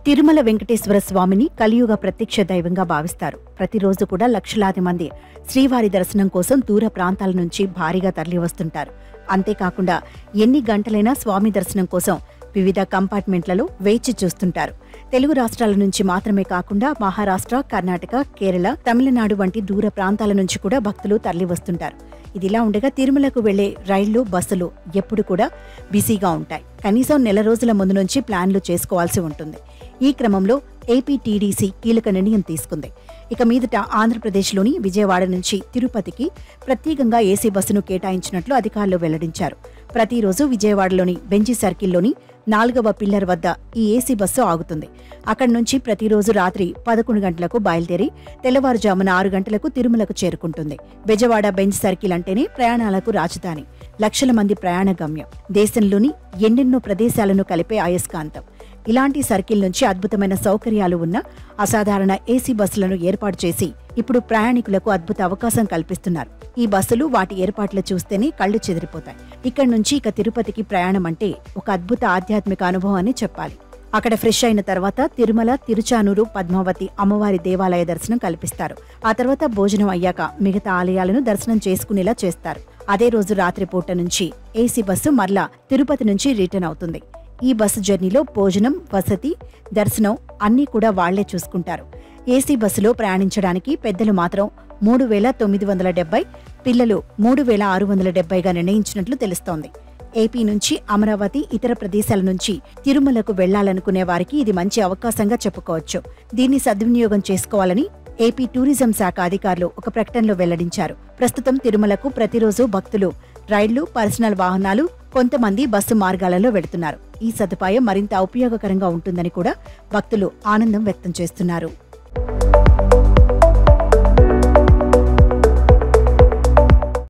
తిరుమల వెంకటేశ్వర స్వామిని కలియుగ ప్రత్యక్ష దైవంగా భావిస్తారు. ప్రతిరోజు కూడా లక్షలాది మంది శ్రీవారి దర్శనం కోసం దూర ప్రాంతాల నుంచి భారీగా తరలివస్తుంటారు. అంతేకాకుండా ఎన్ని గంటలైనా స్వామి దర్శనం కోసం వివిధ కంపార్ట్మెంట్లలో వేచి చూస్తుంటారు. తెలుగు రాష్ట్రాల నుంచి మాత్రమే కాకుండా మహారాష్ట్ర, కర్ణాటక, కేరళ, తమిళనాడు వంటి దూర ప్రాంతాల నుంచి కూడా భక్తులు తరలివస్తుంటారు. ఇదిలా ఉండగా తిరుమలకు వెళ్లే రైళ్లు, బస్సులు ఎప్పుడు కూడా బిజీగా ఉంటాయి. కనీసం నెల రోజుల ముందు నుంచి ప్లాన్లు చేసుకోవాల్సి ఉంటుంది. ఈ క్రమంలో ఏపీటీడీసీ కీలక నిర్ణయం తీసుకుంది. ఇక మీదట ఆంధ్రప్రదేశ్లోని విజయవాడ నుంచి తిరుపతికి ప్రత్యేకంగా ఏసీ బస్సును కేటాయించినట్లు అధికారులు వెల్లడించారు. ప్రతిరోజు విజయవాడలోని బెంజి సర్కిల్లోని 4వ పిల్లర్ వద్ద ఈ ఏసీ బస్సు ఆగుతుంది. అక్కడి నుంచి ప్రతిరోజు రాత్రి 11 గంటలకు బయలుదేరి తెల్లవారుజామున 6 గంటలకు తిరుమలకు చేరుకుంటుంది. బెజవాడ బెంజ్ సర్కిల్ అంటేనే ప్రయాణాలకు రాజధాని, లక్షల మంది ప్రయాణ గమ్యం, దేశంలోని ఎన్నెన్నో ప్రదేశాలను కలిపే అయస్కాంతం. ఇలాంటి సర్కిల్ నుంచి అద్భుతమైన సౌకర్యాలు ఉన్న అసాధారణ ఏసీ బస్సులను ఏర్పాటు చేసి ఇప్పుడు ప్రయాణికులకు అద్భుత అవకాశం కల్పిస్తున్నారు. ఈ బస్సులు వాటి ఏర్పాట్లు చూస్తేనే కళ్లు చెదిరిపోతాయి. ఇక్కడి నుంచి ఇక తిరుపతికి ప్రయాణం అంటే ఒక అద్భుత ఆధ్యాత్మిక అనుభవం అని చెప్పాలి. అక్కడ ఫ్రెష్ అయిన తర్వాత తిరుమల, తిరుచానూరు, పద్మావతి అమ్మవారి దేవాలయ దర్శనం కల్పిస్తారు. ఆ తర్వాత భోజనం అయ్యాక మిగతా ఆలయాలను దర్శనం చేసుకునేలా చేస్తారు. అదే రోజు రాత్రిపూట నుంచి ఏసీ బస్సు మరలా తిరుపతి నుంచి రిటర్న్ అవుతుంది. ఈ బస్సు జర్నీలో భోజనం, వసతి, దర్శనం అన్నీ కూడా వాళ్లే చూసుకుంటారు. ఏసీ బస్సులో ప్రయాణించడానికి పెద్దలు మాత్రం 3,970, పిల్లలు 3,670గా నిర్ణయించినట్లు తెలుస్తోంది. ఏపీ నుంచి అమరావతి, ఇతర ప్రదేశాల నుంచి తిరుమలకు వెళ్లాలనుకునే వారికి ఇది మంచి అవకాశంగా చెప్పుకోవచ్చు. దీన్ని సద్వినియోగం చేసుకోవాలని ఏపీ టూరిజం శాఖ అధికారులు ఒక ప్రకటనలో వెల్లడించారు. ప్రస్తుతం తిరుమలకు ప్రతిరోజు భక్తులు రైళ్లు, పర్సనల్ వాహనాలు, కొంతమంది బస్సు మార్గాలలో వెళుతున్నారు. ఈ సదుపాయం మరింత ఉపయోగకరంగా ఉంటుందని కూడా భక్తులు ఆనందం వ్యక్తం చేస్తున్నారు.